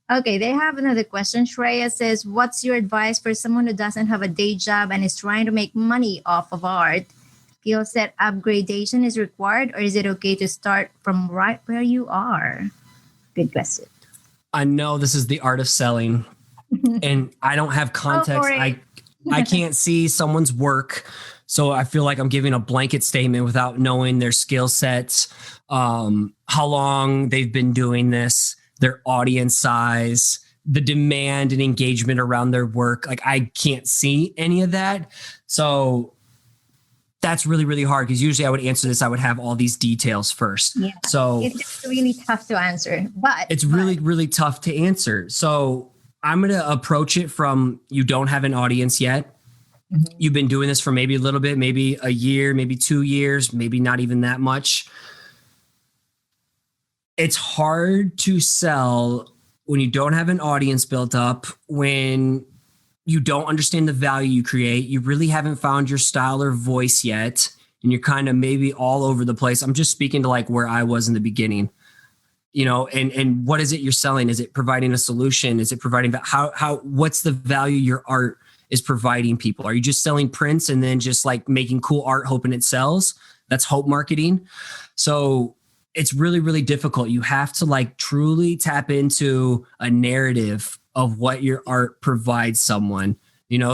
[SPEAKER 1] Okay. They have another question. Shreya says, what's your advice for someone who doesn't have a day job and is trying to make money off of art? Skill set upgradation is required, or is it okay to start from right where you are? Good question.
[SPEAKER 2] I know this is the art of selling, and I don't have context. I can't see someone's work. So I feel like I'm giving a blanket statement without knowing their skill sets, how long they've been doing this, their audience size, the demand and engagement around their work. Like I can't see any of that. So that's really, really hard, because usually I would answer this, I would have all these details first. Yeah. So
[SPEAKER 1] it's just really tough to answer, but
[SPEAKER 2] it's really, really tough to answer. So I'm going to approach it from, you don't have an audience yet. Mm-hmm. You've been doing this for maybe a little bit, maybe a year, maybe 2 years, maybe not even that much. It's hard to sell when you don't have an audience built up, when you don't understand the value you create. You really haven't found your style or voice yet, and you're kind of maybe all over the place. I'm just speaking to like where I was in the beginning. And what is it you're selling? Is it providing a solution? Is it providing what's the value your art is providing people? Are you just selling prints and then just like making cool art, hoping it sells? That's hope marketing. So it's really, really difficult. You have to like truly tap into a narrative of what your art provides someone,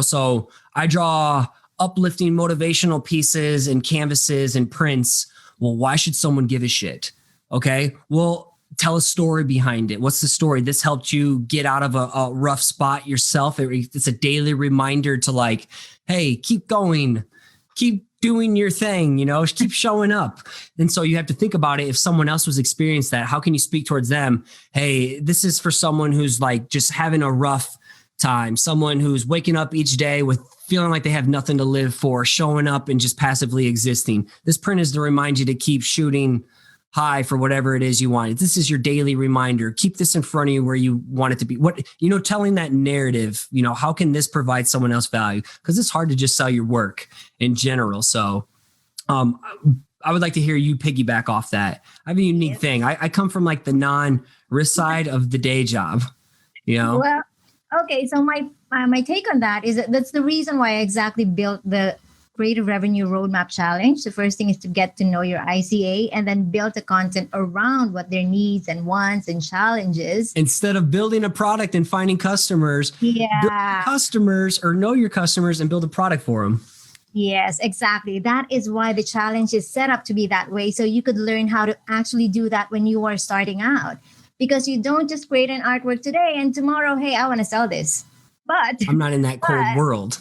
[SPEAKER 2] So I draw uplifting motivational pieces and canvases and prints. Well, why should someone give a shit? Okay. Well, tell a story behind it. What's the story? This helped you get out of a rough spot yourself. It's a daily reminder to like, hey, keep going, keep doing your thing, keep showing up. And so you have to think about it. If someone else was experienced that, how can you speak towards them? Hey, this is for someone who's like just having a rough time, someone who's waking up each day with feeling like they have nothing to live for, showing up and just passively existing. This print is to remind you to keep shooting high for whatever it is you want. This is your daily reminder. Keep this in front of you where you want it to be. Telling that narrative, how can this provide someone else value? Because it's hard to just sell your work in general. So I would like to hear you piggyback off that. I have a unique thing. I come from like the non-risk side of the day job,
[SPEAKER 1] Well, okay. So my take on that is that's the reason why I exactly built the Creative Revenue Roadmap Challenge. The first thing is to get to know your ICA and then build the content around what their needs and wants and challenges.
[SPEAKER 2] Instead of building a product and finding customers, build customers or know your customers and build a product for them.
[SPEAKER 1] Yes, exactly. That is why the challenge is set up to be that way. So you could learn how to actually do that when you are starting out. Because you don't just create an artwork today and tomorrow, hey, I want to sell this. But
[SPEAKER 2] I'm not in that cold world.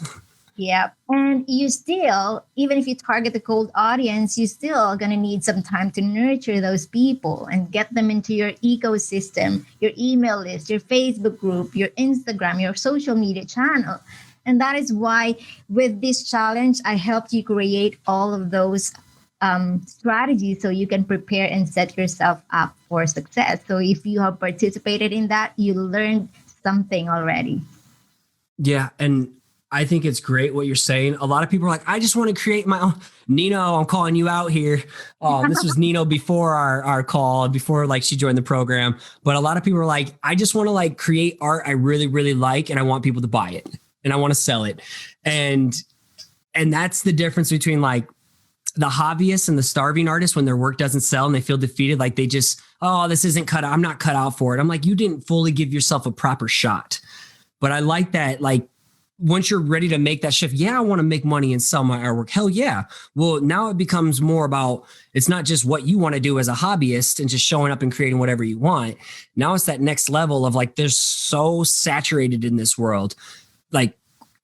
[SPEAKER 1] Yeah. And you still, even if you target the cold audience, you still going to need some time to nurture those people and get them into your ecosystem, your email list, your Facebook group, your Instagram, your social media channel. And that is why with this challenge, I helped you create all of those strategies so you can prepare and set yourself up for success. So if you have participated in that, you learned something already.
[SPEAKER 2] Yeah. And I think it's great what you're saying. A lot of people are like, I just want to create my own. Nino, I'm calling you out here. This was Nino before our call, before like she joined the program. But a lot of people are like, I just want to like create art I really, really like, and I want people to buy it and I want to sell it. And that's the difference between like the hobbyists and the starving artists when their work doesn't sell and they feel defeated. Like they just, oh, this isn't cut out. I'm not cut out for it. I'm like, you didn't fully give yourself a proper shot. But I like that, like, once you're ready to make that shift, yeah, I want to make money and sell my artwork. Hell yeah. Well, now it becomes more about, it's not just what you want to do as a hobbyist and just showing up and creating whatever you want. Now it's that next level of like, they're so saturated in this world. Like,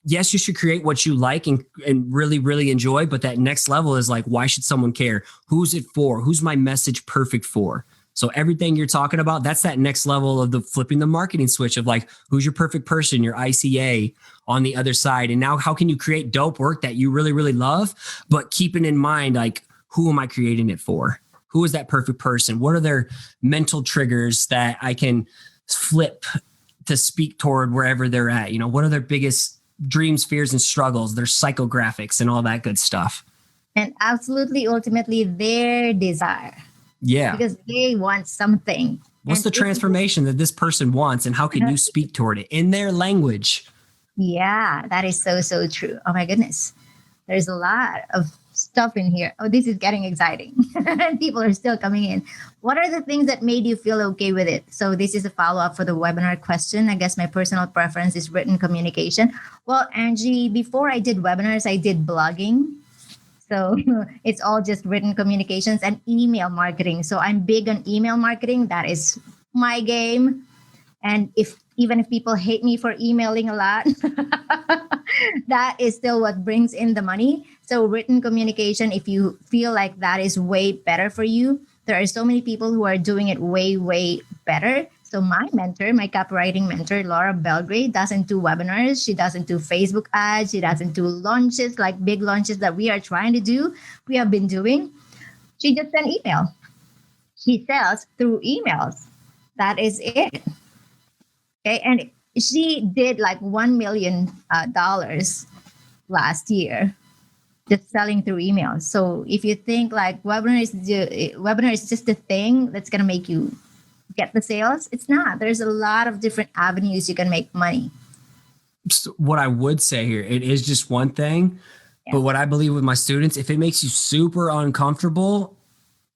[SPEAKER 2] yes, you should create what you like and really, really enjoy. But that next level is like, why should someone care? Who's it for? Who's my message perfect for? So everything you're talking about, that's that next level of the flipping the marketing switch of like, who's your perfect person, your ICA on the other side. And now how can you create dope work that you really, really love, but keeping in mind, like, who am I creating it for? Who is that perfect person? What are their mental triggers that I can flip to speak toward wherever they're at? You know, what are their biggest dreams, fears, and struggles, their psychographics and all that good stuff?
[SPEAKER 1] And absolutely, ultimately, their desire.
[SPEAKER 2] Yeah.
[SPEAKER 1] Because they want something.
[SPEAKER 2] What's the transformation that this person wants, and how can you speak toward it in their language?
[SPEAKER 1] Yeah, that is so, so true. Oh my goodness. There's a lot of stuff in here. Oh, this is getting exciting. People are still coming in. What are the things that made you feel okay with it? So this is a follow-up for the webinar question. I guess my personal preference is written communication. Well, Angie, before I did webinars, I did blogging. So it's all just written communications and email marketing. So I'm big on email marketing. That is my game. And even if people hate me for emailing a lot, that is still what brings in the money. So written communication, if you feel like that is way better for you, there are so many people who are doing it way, way better. So my mentor, my copywriting mentor, Laura Belgrade, doesn't do webinars. She doesn't do Facebook ads. She doesn't do launches, like big launches that we are trying to do. We have been doing. She just sends email. She sells through emails. That is it. Okay. And she did like $1 million last year just selling through emails. So if you think like webinar is just a thing that's going to make you get the sales, it's not. There's a lot of different avenues you can make money.
[SPEAKER 2] So what I would say here, it is just one thing, but what I believe with my students, if it makes you super uncomfortable,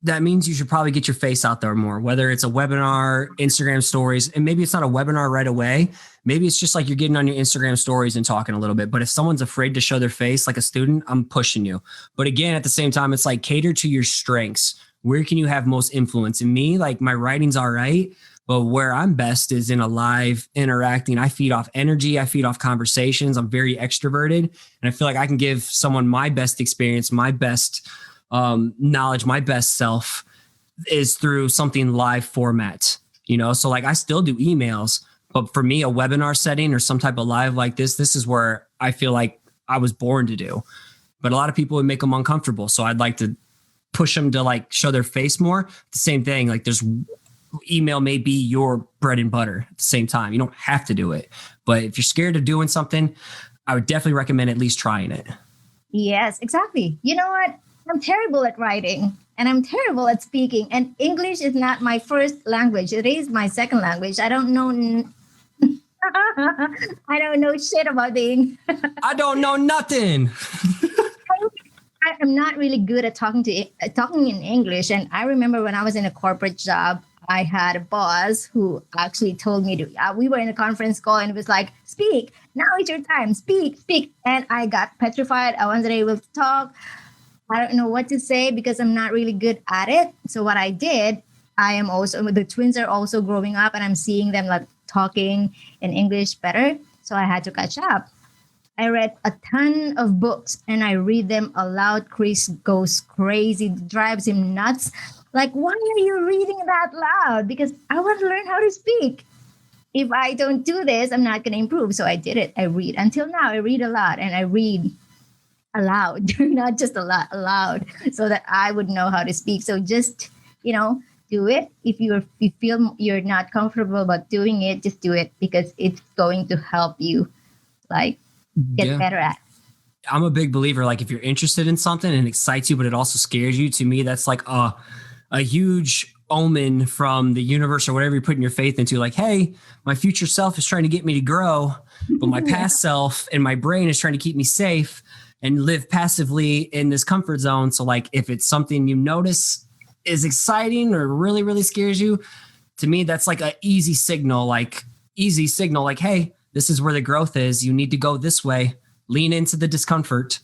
[SPEAKER 2] that means you should probably get your face out there more, whether it's a webinar, Instagram stories, and maybe it's not a webinar right away. Maybe it's just like you're getting on your Instagram stories and talking a little bit. But if someone's afraid to show their face, like a student, I'm pushing you. But again, at the same time, it's like cater to your strengths. Where can you have most influence? In me, like my writing's all right, but where I'm best is in a live interacting. I feed off energy. I feed off conversations. I'm very extroverted. And I feel like I can give someone my best experience, my best knowledge, my best self is through something live format, you know? So like I still do emails, but for me, a webinar setting or some type of live like this is where I feel like I was born to do. But a lot of people would make them uncomfortable. So I'd like to push them to like show their face more. The same thing, like there's email may be your bread and butter at the same time. You don't have to do it. But if you're scared of doing something, I would definitely recommend at least trying it. Yes,
[SPEAKER 1] exactly. You know what? I'm terrible at writing and I'm terrible at speaking. And English is not my first language. It is my second language. I don't know. I don't know shit about the
[SPEAKER 2] I don't know nothing.
[SPEAKER 1] I'm I'm not really good at talking in English. And I remember when I was in a corporate job, I had a boss who actually told me to. We were in a conference call, and it was like, "Speak now. It's your time. Speak, speak." And I got petrified. I wasn't able to talk. I don't know what to say because I'm not really good at it. So what I did, I am also the twins are also growing up, and I'm seeing them like talking in English better. So I had to catch up. I read a ton of books and I read them aloud. Chris goes crazy, drives him nuts. Like, why are you reading that loud? Because I want to learn how to speak. If I don't do this, I'm not going to improve. So I did it. I read. Until now, I read a lot and I read aloud, not just a lot, aloud, so that I would know how to speak. So just, do it. If you feel you're not comfortable about doing it, just do it because it's going to help you like get better at.
[SPEAKER 2] I'm a big believer. Like if you're interested in something and it excites you, but it also scares you, to me, that's like a huge omen from the universe or whatever you're putting your faith into. Like, hey, my future self is trying to get me to grow, but my past self and my brain is trying to keep me safe and live passively in this comfort zone. So like if it's something you notice is exciting or really, really scares you, to me, that's like an easy signal, like, hey, this is where the growth is. You need to go this way. Lean into the discomfort.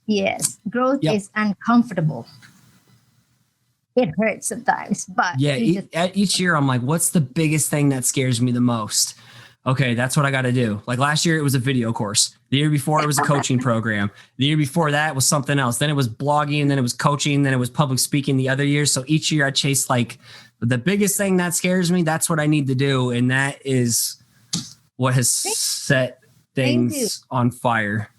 [SPEAKER 1] Yes. Growth is uncomfortable. It hurts sometimes, but
[SPEAKER 2] each year I'm like, what's the biggest thing that scares me the most? Okay, that's what I got to do. Like last year, it was a video course. The year before, it was a coaching program. The year before that was something else. Then it was blogging. Then it was coaching. Then it was public speaking the other year. So each year I chase like the biggest thing that scares me. That's what I need to do. And that is what has set things on fire.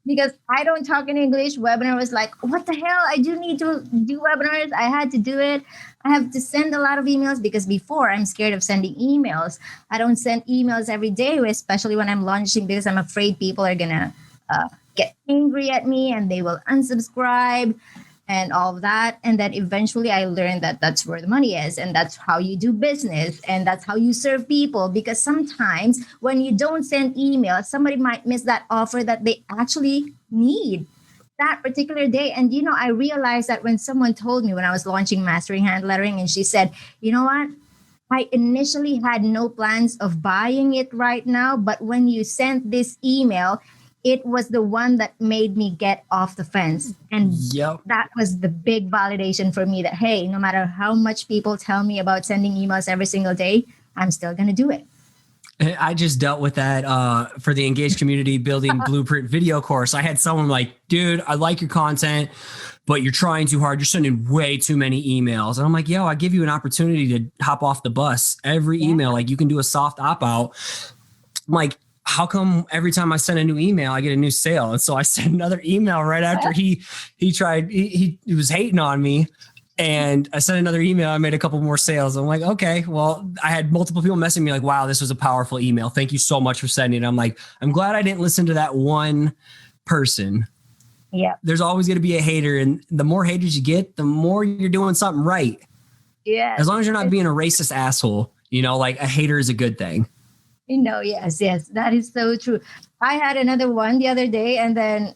[SPEAKER 1] Because I don't talk in English. Webinar was like, what the hell? I do need to do webinars. I had to do it. I have to send a lot of emails because before I'm scared of sending emails. I don't send emails every day, especially when I'm launching, because I'm afraid people are going to get angry at me and they will unsubscribe and all of that. And then eventually I learned that that's where the money is. And that's how you do business. And that's how you serve people. Because sometimes when you don't send emails, somebody might miss that offer that they actually need that particular day. And, I realized that when someone told me when I was launching Mastering Hand Lettering, and she said, you know what? I initially had no plans of buying it right now. But when you sent this email, it was the one that made me get off the fence. And that was the big validation for me that, hey, no matter how much people tell me about sending emails every single day, I'm still going to do it.
[SPEAKER 2] I just dealt with that for the Engaged Community Building Blueprint video course. I had someone like, dude, I like your content, but you're trying too hard. You're sending way too many emails. And I'm like, I give you an opportunity to hop off the bus. Every email, like you can do a soft opt-out. I'm like, how come every time I send a new email, I get a new sale? And so I sent another email right after he was hating on me. And I sent another email. I made a couple more sales. I'm like, okay, well, I had multiple people messaging me like, wow, this was a powerful email. Thank you so much for sending it. I'm like, I'm glad I didn't listen to that one person.
[SPEAKER 1] Yeah.
[SPEAKER 2] There's always going to be a hater. And the more haters you get, the more you're doing something right.
[SPEAKER 1] Yeah.
[SPEAKER 2] As long as you're not being a racist asshole, like a hater is a good thing.
[SPEAKER 1] Yes. That is so true. I had another one the other day, and then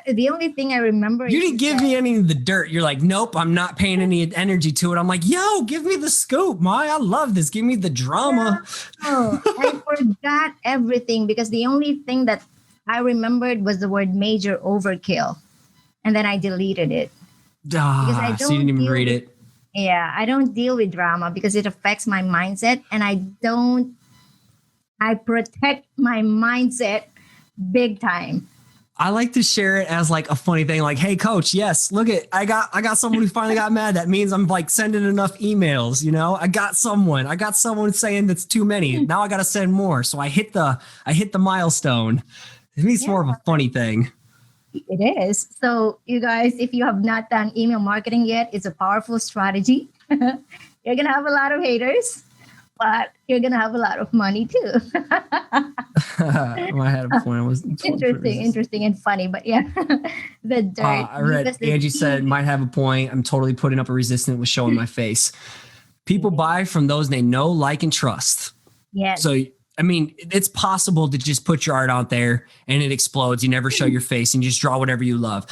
[SPEAKER 1] the only thing I remember.
[SPEAKER 2] You didn't give me any of the dirt. You're like, nope, I'm not paying any energy to it. I'm like, yo, give me the scoop, Mai. I love this. Give me the drama.
[SPEAKER 1] I forgot everything because the only thing that I remembered was the word major overkill. And then I deleted it.
[SPEAKER 2] So you didn't even read it.
[SPEAKER 1] Yeah, I don't deal with drama because it affects my mindset, and I protect my mindset big time.
[SPEAKER 2] I like to share it as like a funny thing. Like, hey, coach, yes, look at, I got someone who finally got mad. That means I'm like sending enough emails. I got someone saying that's too many. Now I got to send more. So I hit the milestone. To me, it's more of a funny thing.
[SPEAKER 1] It is. So you guys, if you have not done email marketing yet, it's a powerful strategy. You're going to have a lot of haters, but you're going to have a lot of money too.
[SPEAKER 2] I had a point. It was
[SPEAKER 1] interesting and funny, but the dirt.
[SPEAKER 2] I read Angie said, might have a point. I'm totally putting up a resistance with showing my face. People buy from those they know, like, and trust.
[SPEAKER 1] Yes.
[SPEAKER 2] So I mean, it's possible to just put your art out there and it explodes. You never show your face and you just draw whatever you love.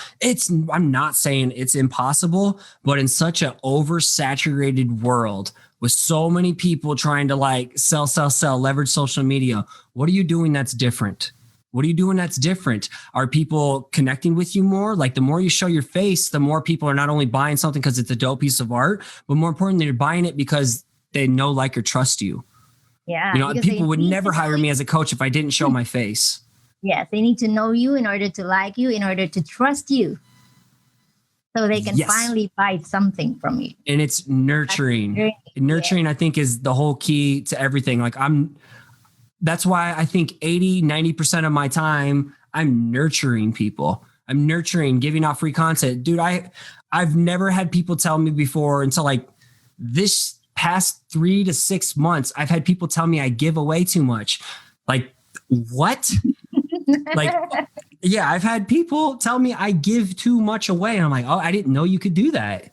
[SPEAKER 2] I'm not saying it's impossible, but in such an oversaturated world with so many people trying to like sell, leverage social media, what are you doing that's different? What are you doing that's different? Are people connecting with you more? Like the more you show your face, the more people are not only buying something because it's a dope piece of art, but more importantly, they're buying it because they know, like, or trust you.
[SPEAKER 1] Yeah.
[SPEAKER 2] You know, people would never hire me as a coach if I didn't show my face.
[SPEAKER 1] Yes, they need to know you in order to like you, in order to trust you. So they can finally buy something from you.
[SPEAKER 2] And it's nurturing. Nurturing, I think, is the whole key to everything. Like that's why I think 80-90% of my time, I'm nurturing people. I'm nurturing, giving out free content. Dude, I've never had people tell me before until like this past 3 to 6 months, I've had people tell me I give away too much. Like, what? Like, yeah, I've had people tell me I give too much away. And I'm like, oh, I didn't know you could do that.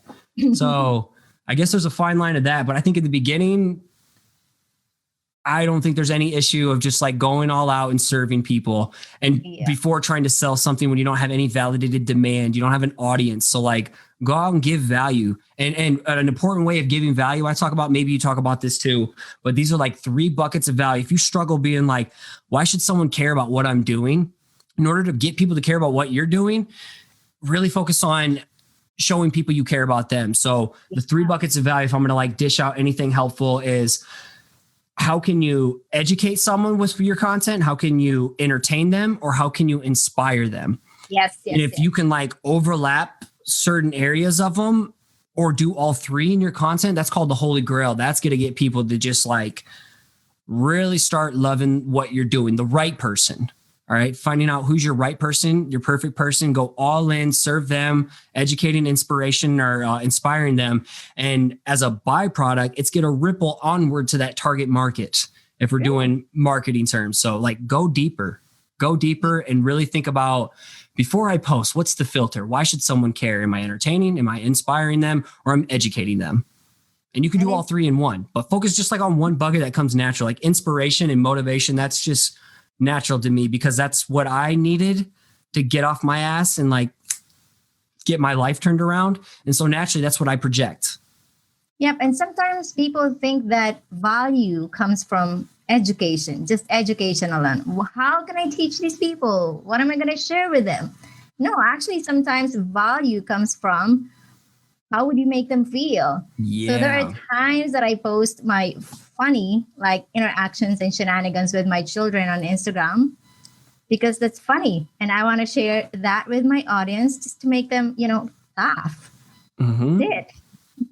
[SPEAKER 2] So I guess there's a fine line of that. But I think at the beginning, I don't think there's any issue of just like going all out and serving people and before trying to sell something when you don't have any validated demand, you don't have an audience. So like go out and give value. And an important way of giving value, I talk about, maybe you talk about this too, but these are like 3 buckets of value. If you struggle being like, why should someone care about what I'm doing? In order to get people to care about what you're doing, really focus on showing people you care about them. So the 3 buckets of value, if I'm going to like dish out anything helpful, is how can you educate someone with your content? How can you entertain them? Or how can you inspire them?
[SPEAKER 1] Yes.
[SPEAKER 2] And if you can like overlap certain areas of them or do all 3 in your content, that's called the Holy Grail. That's going to get people to just like really start loving what you're doing. The right person. All right. Finding out who's your right person, your perfect person, go all in, serve them, educating, inspiration, or inspiring them. And as a byproduct, it's going to ripple onward to that target market if we're doing marketing terms. So like go deeper and really think about, before I post, what's the filter? Why should someone care? Am I entertaining? Am I inspiring them? Or I'm educating them? And you can do all 3 in one, but focus just like on one bucket that comes natural, like inspiration and motivation. That's just natural to me because that's what I needed to get off my ass and like get my life turned around. And so naturally, that's what I project.
[SPEAKER 1] Yep. And sometimes people think that value comes from education, just education alone. How can I teach these people? What am I going to share with them? No, actually, sometimes value comes from how would you make them feel? Yeah. So there are times that I post my funny like interactions and shenanigans with my children on Instagram because that's funny. And I want to share that with my audience just to make them, laugh.
[SPEAKER 2] Mm-hmm. That's it.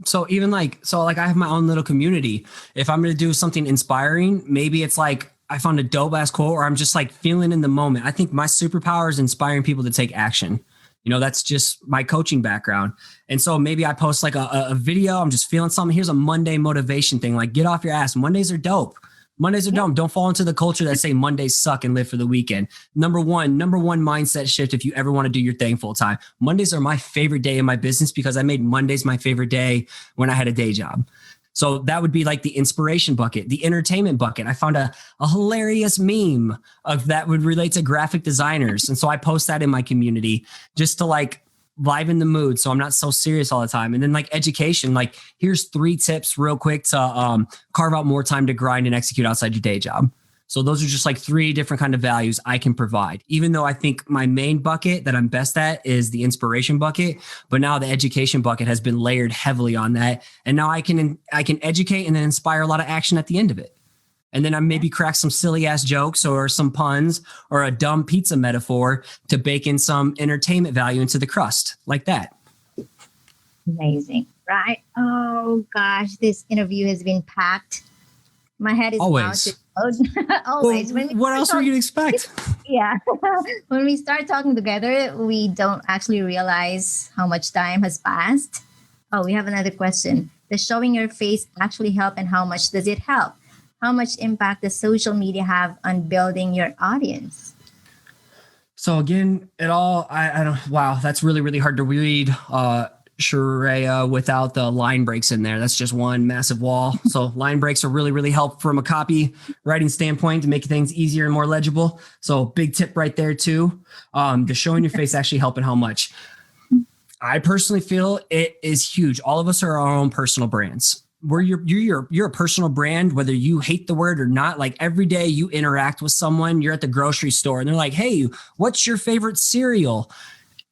[SPEAKER 2] So even like I have my own little community. If I'm going to do something inspiring, maybe it's like I found a dope ass quote or I'm just like feeling in the moment. I think my superpower is inspiring people to take action. That's just my coaching background. And so maybe I post like a video. I'm just feeling something. Here's a Monday motivation thing. Like get off your ass. Mondays are dope. Mondays are dumb. Don't fall into the culture that say Mondays suck and live for the weekend. Number one mindset shift. If you ever want to do your thing full time, Mondays are my favorite day in my business because I made Mondays my favorite day when I had a day job. So that would be like the inspiration bucket, the entertainment bucket. I found a hilarious meme of that would relate to graphic designers. And so I post that in my community just to like liven the mood. So I'm not so serious all the time. And then like education, like here's 3 tips real quick to carve out more time to grind and execute outside your day job. So those are just like 3 different kind of values I can provide, even though I think my main bucket that I'm best at is the inspiration bucket. But now the education bucket has been layered heavily on that. And now I can educate and then inspire a lot of action at the end of it. And then I maybe crack some silly ass jokes or some puns or a dumb pizza metaphor to bake in some entertainment value into the crust like that.
[SPEAKER 1] Amazing, right? Oh gosh, this interview has been packed. My head is
[SPEAKER 2] always.
[SPEAKER 1] Always.
[SPEAKER 2] Well, what else were you to expect?
[SPEAKER 1] Yeah. When we start talking together, we don't actually realize how much time has passed. Oh, we have another question. Does showing your face actually help and how much does it help? How much impact does social media have on building your audience?
[SPEAKER 2] So again, I don't, wow, that's really, really hard to read. Sharia without the line breaks in there. That's just one massive wall. So line breaks are really, really helpful from a copywriting standpoint to make things easier and more legible. So big tip right there too. The showing your face actually helping how much. I personally feel it is huge. All of us are our own personal brands. You're a personal brand, whether you hate the word or not. Like every day you interact with someone, you're at the grocery store and they're like, hey, what's your favorite cereal?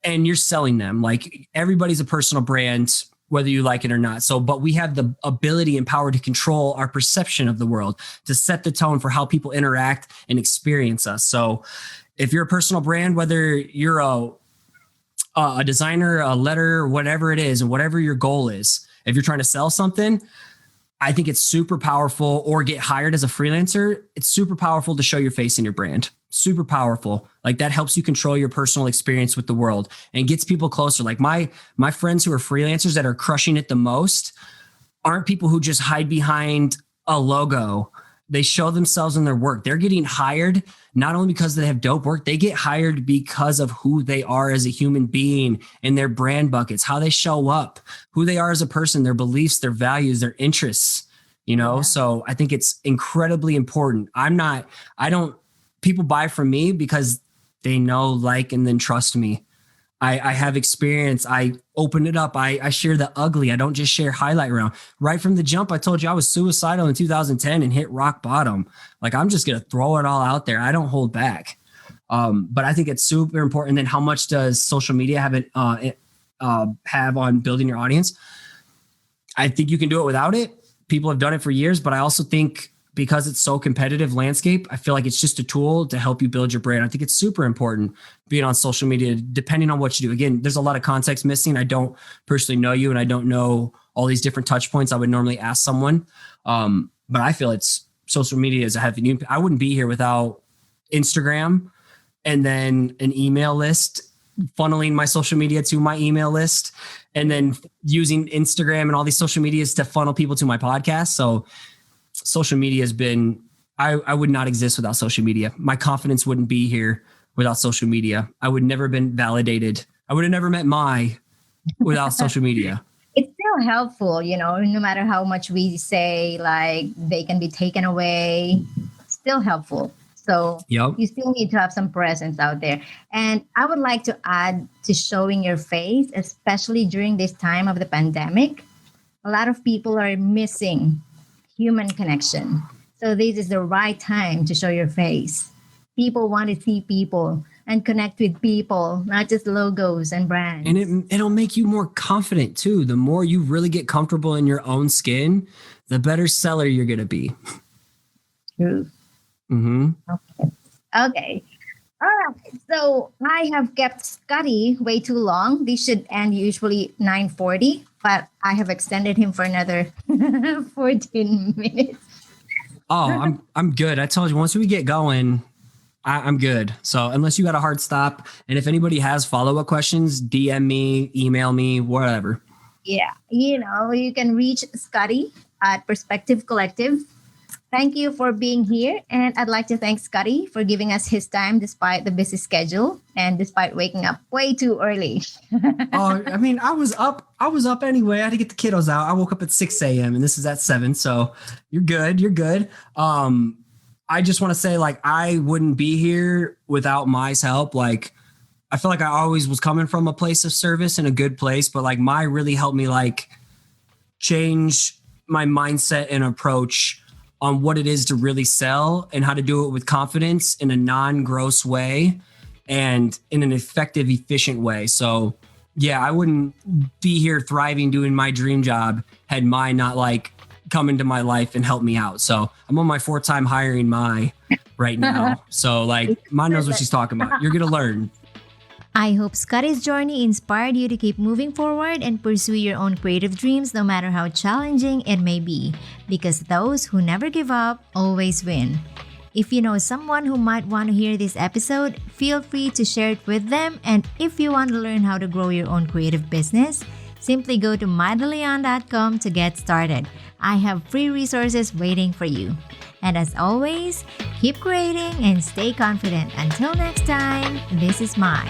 [SPEAKER 2] And you're selling them. Like everybody's a personal brand, whether you like it or not. So, but we have the ability and power to control our perception of the world, to set the tone for how people interact and experience us. So if you're a personal brand, whether you're a designer, a letter, whatever it is, and whatever your goal is, if you're trying to sell something, I think it's super powerful, or get hired as a freelancer. It's super powerful to show your face in your brand. Super powerful. Like that helps you control your personal experience with the world and gets people closer. Like my friends who are freelancers that are crushing it the most aren't people who just hide behind a logo. They show themselves in their work. They're getting hired not only because they have dope work, they get hired because of who they are as a human being and their brand buckets, how they show up, who they are as a person, their beliefs, their values, their interests, Yeah. So I think it's incredibly important. People buy from me because they know, like, and then trust me. I have experience. I open it up. I share the ugly. I don't just share highlight reel. Right from the jump, I told you I was suicidal in 2010 and hit rock bottom. Like I'm just going to throw it all out there. I don't hold back. But I think it's super important. Then how much does social media have on building your audience? I think you can do it without it. People have done it for years, but I also think because it's so competitive landscape, I feel like it's just a tool to help you build your brand. I think it's super important being on social media, depending on what you do. Again, there's a lot of context missing. I don't personally know you and I don't know all these different touch points I would normally ask someone. But I feel social media is a heavy. I wouldn't be here without Instagram and then an email list, funneling my social media to my email list, and then using Instagram and all these social medias to funnel people to my podcast. So social media has been, I would not exist without social media. My confidence wouldn't be here without social media. I would never been validated. I would have never met without social media.
[SPEAKER 1] It's still helpful, no matter how much we say, like they can be taken away, still helpful. So You still need to have some presence out there. And I would like to add to showing your face, especially during this time of the pandemic. A lot of people are missing human connection. So this is the right time to show your face. People want to see people and connect with people, not just logos and brands.
[SPEAKER 2] And it'll make you more confident too. The more you really get comfortable in your own skin, the better seller you're going to be.
[SPEAKER 1] True.
[SPEAKER 2] Mm-hmm.
[SPEAKER 1] Okay. All right. So I have kept Scotty way too long. This should end usually 9:40, but I have extended him for another 14 minutes.
[SPEAKER 2] Oh, I'm good. I told you, once we get going, I'm good. So unless you got a hard stop, and if anybody has follow-up questions, DM me, email me, whatever.
[SPEAKER 1] Yeah. You can reach Scotty at Perspective Collective. Thank you for being here. And I'd like to thank Scotty for giving us his time despite the busy schedule and despite waking up way too early.
[SPEAKER 2] I was up anyway. I had to get the kiddos out. I woke up at 6 a.m. and this is at 7. So you're good. I just want to say, like, I wouldn't be here without Mai's help. Like, I feel like I always was coming from a place of service and a good place, but like Mai really helped me like change my mindset and approach on what it is to really sell and how to do it with confidence in a non-gross way and in an effective, efficient way. So yeah, I wouldn't be here thriving doing my dream job had Mai not like come into my life and help me out. So I'm on my 4th time hiring Mai right now. So like Mai knows what she's talking about. You're going to learn.
[SPEAKER 1] I hope Scotty's journey inspired you to keep moving forward and pursue your own creative dreams no matter how challenging it may be, because those who never give up always win. If you know someone who might want to hear this episode, feel free to share it with them. And if you want to learn how to grow your own creative business, simply go to maideleon.com to get started. I have free resources waiting for you. And as always, keep creating and stay confident. Until next time, this is Mai.